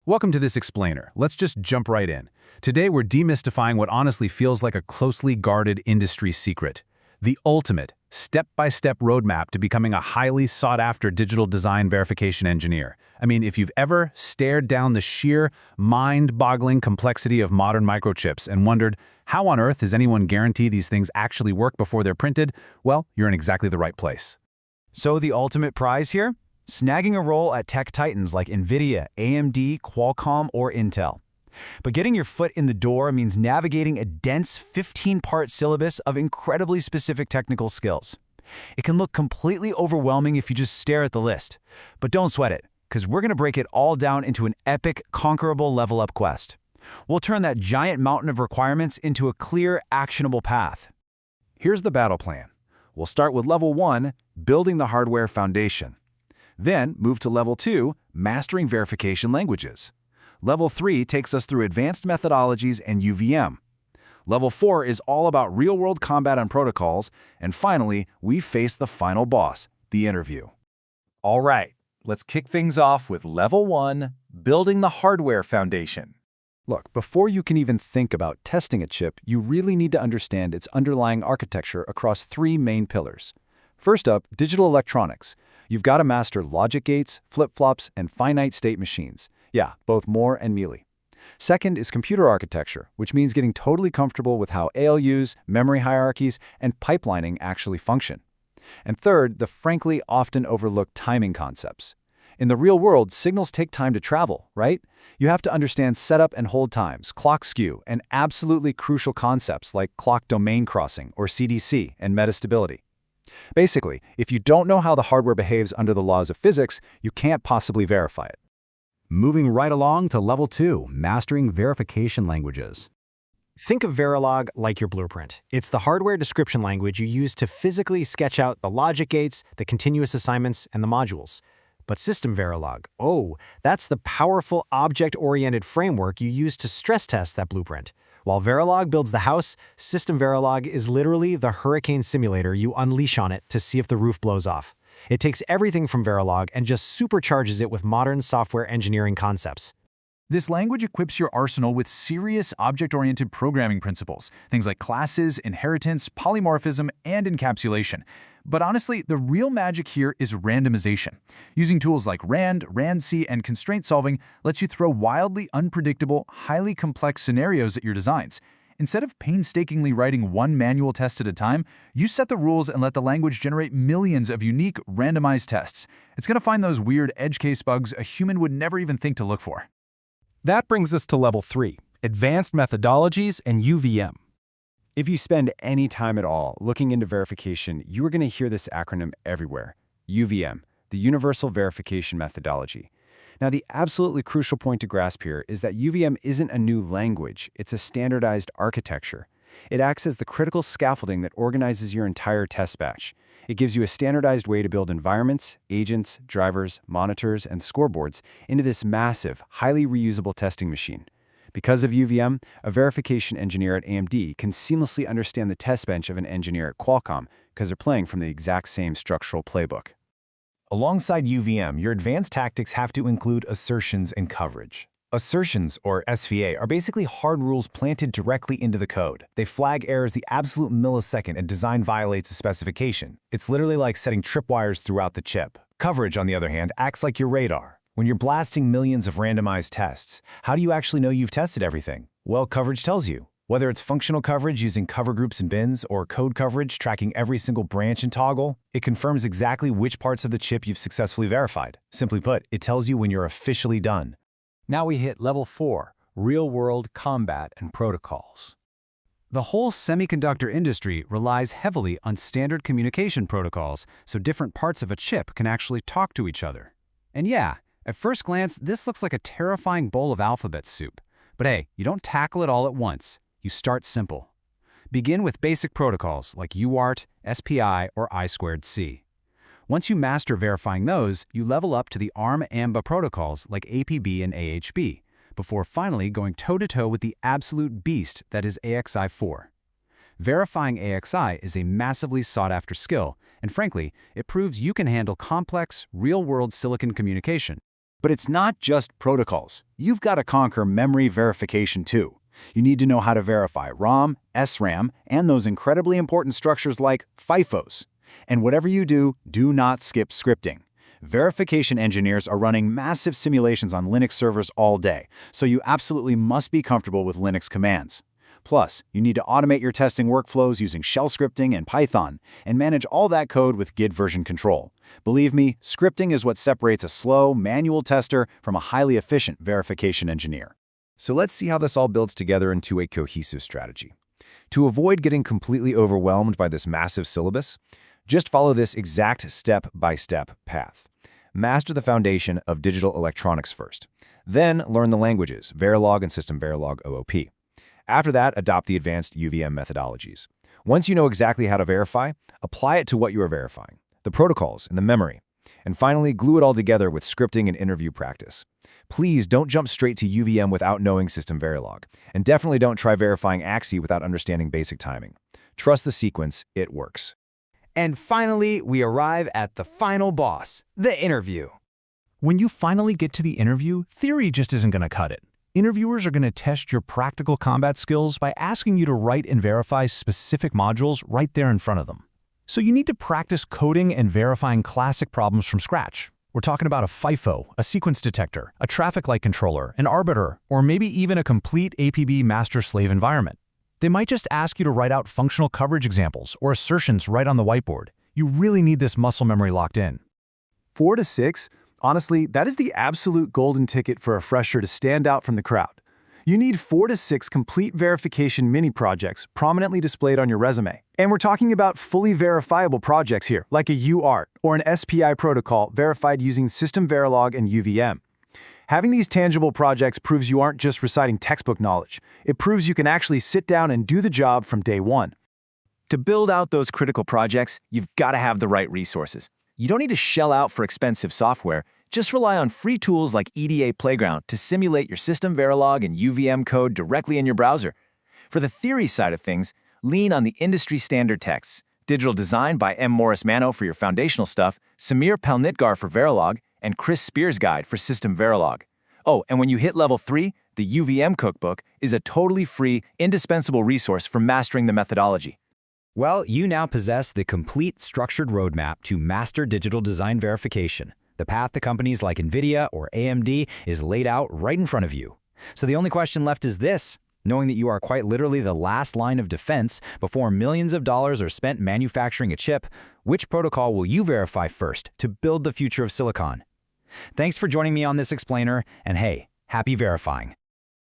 Welcome to this explainer. Let's just jump right in. Today we're demystifying what honestly feels like a closely guarded industry secret. The ultimate, step-by-step roadmap to becoming a highly sought-after digital design verification engineer. I mean, if you've ever stared down the sheer, mind-boggling complexity of modern microchips and wondered, how on earth does anyone guarantee these things actually work before they're printed? Well, you're in exactly the right place. So the ultimate prize here? Snagging a role at tech titans like NVIDIA, AMD, Qualcomm, or Intel. But getting your foot in the door means navigating a dense 15-part syllabus of incredibly specific technical skills. It can look completely overwhelming if you just stare at the list. But don't sweat it, because we're going to break it all down into an epic, conquerable level-up quest. We'll turn that giant mountain of requirements into a clear, actionable path. Here's the battle plan. We'll start with Level 1, building the hardware foundation. Then move to Level 2, mastering verification languages. Level 3 takes us through advanced methodologies and UVM. Level 4 is all about real-world combat and protocols. And finally, we face the final boss, the interview. All right, let's kick things off with Level 1, building the hardware foundation. Look, before you can even think about testing a chip, you really need to understand its underlying architecture across three main pillars. First up, digital electronics. You've got to master logic gates, flip-flops, and finite-state machines. Yeah, both Moore and Mealy. Second is computer architecture, which means getting totally comfortable with how ALUs, memory hierarchies, and pipelining actually function. And third, the frankly often overlooked timing concepts. In the real world, signals take time to travel, right? You have to understand setup and hold times, clock skew, and absolutely crucial concepts like clock domain crossing, or CDC, and metastability. Basically, if you don't know how the hardware behaves under the laws of physics, you can't possibly verify it. Moving right along to Level 2, mastering verification languages. Think of Verilog like your blueprint. It's the hardware description language you use to physically sketch out the logic gates, the continuous assignments, and the modules. But System Verilog, that's the powerful object-oriented framework you use to stress test that blueprint. While Verilog builds the house, System Verilog is literally the hurricane simulator you unleash on it to see if the roof blows off. It takes everything from Verilog and just supercharges it with modern software engineering concepts. This language equips your arsenal with serious object-oriented programming principles, things like classes, inheritance, polymorphism, and encapsulation. But honestly, the real magic here is randomization. Using tools like RAND, RAND-C, and constraint solving lets you throw wildly unpredictable, highly complex scenarios at your designs. Instead of painstakingly writing one manual test at a time, you set the rules and let the language generate millions of unique, randomized tests. It's going to find those weird edge case bugs a human would never even think to look for. That brings us to Level 3, advanced methodologies and UVM. If you spend any time at all looking into verification, you are going to hear this acronym everywhere. UVM, the Universal Verification Methodology. Now, the absolutely crucial point to grasp here is that UVM isn't a new language, it's a standardized architecture. It acts as the critical scaffolding that organizes your entire test batch. It gives you a standardized way to build environments, agents, drivers, monitors, and scoreboards into this massive, highly reusable testing machine. Because of UVM, a verification engineer at AMD can seamlessly understand the test bench of an engineer at Qualcomm because they're playing from the exact same structural playbook. Alongside UVM, your advanced tactics have to include assertions and coverage. Assertions, or SVA, are basically hard rules planted directly into the code. They flag errors the absolute millisecond a design violates a specification. It's literally like setting tripwires throughout the chip. Coverage, on the other hand, acts like your radar. When you're blasting millions of randomized tests, how do you actually know you've tested everything? Well, coverage tells you. Whether it's functional coverage using cover groups and bins, or code coverage tracking every single branch and toggle, it confirms exactly which parts of the chip you've successfully verified. Simply put, it tells you when you're officially done. Now we hit Level 4, real-world combat and protocols. The whole semiconductor industry relies heavily on standard communication protocols so different parts of a chip can actually talk to each other. And yeah, at first glance, this looks like a terrifying bowl of alphabet soup. But hey, you don't tackle it all at once. You start simple. Begin with basic protocols like UART, SPI, or I2C. Once you master verifying those, you level up to the ARM-AMBA protocols like APB and AHB, before finally going toe-to-toe with the absolute beast that is AXI4. Verifying AXI is a massively sought-after skill, and frankly, it proves you can handle complex, real-world silicon communication. But it's not just protocols. You've got to conquer memory verification too. You need to know how to verify ROM, SRAM, and those incredibly important structures like FIFOs. And whatever you do, do not skip scripting. Verification engineers are running massive simulations on Linux servers all day, so you absolutely must be comfortable with Linux commands. Plus, you need to automate your testing workflows using shell scripting and Python, and manage all that code with Git version control. Believe me, scripting is what separates a slow, manual tester from a highly efficient verification engineer. So let's see how this all builds together into a cohesive strategy. To avoid getting completely overwhelmed by this massive syllabus, just follow this exact step-by-step path. Master the foundation of digital electronics first. Then learn the languages, Verilog and System Verilog OOP. After that, adopt the advanced UVM methodologies. Once you know exactly how to verify, apply it to what you are verifying, the protocols and the memory. And finally, glue it all together with scripting and interview practice. Please don't jump straight to UVM without knowing System Verilog. And definitely don't try verifying AXI without understanding basic timing. Trust the sequence, it works. And finally, we arrive at the final boss, the interview. When you finally get to the interview, theory just isn't going to cut it. Interviewers are going to test your practical combat skills by asking you to write and verify specific modules right there in front of them. So you need to practice coding and verifying classic problems from scratch. We're talking about a FIFO, a sequence detector, a traffic light controller, an arbiter, or maybe even a complete APB master-slave environment. They might just ask you to write out functional coverage examples or assertions right on the whiteboard. You really need this muscle memory locked in. 4 to 6? Honestly, that is the absolute golden ticket for a fresher to stand out from the crowd. You need 4 to 6 complete verification mini-projects prominently displayed on your resume. And we're talking about fully verifiable projects here, like a UART or an SPI protocol verified using System Verilog and UVM. Having these tangible projects proves you aren't just reciting textbook knowledge. It proves you can actually sit down and do the job from day one. To build out those critical projects, you've got to have the right resources. You don't need to shell out for expensive software. Just rely on free tools like EDA Playground to simulate your System Verilog and UVM code directly in your browser. For the theory side of things, lean on the industry standard texts, Digital Design by M. Morris Mano for your foundational stuff, Samir Palnitgar for Verilog, and Chris Spears' guide for System Verilog. Oh, and when you hit level 3, the UVM cookbook is a totally free, indispensable resource for mastering the methodology. Well, you now possess the complete structured roadmap to master digital design verification. The path to companies like NVIDIA or AMD is laid out right in front of you. So the only question left is this: knowing that you are quite literally the last line of defense before millions of dollars are spent manufacturing a chip, which protocol will you verify first to build the future of silicon? Thanks for joining me on this explainer, and hey, happy verifying.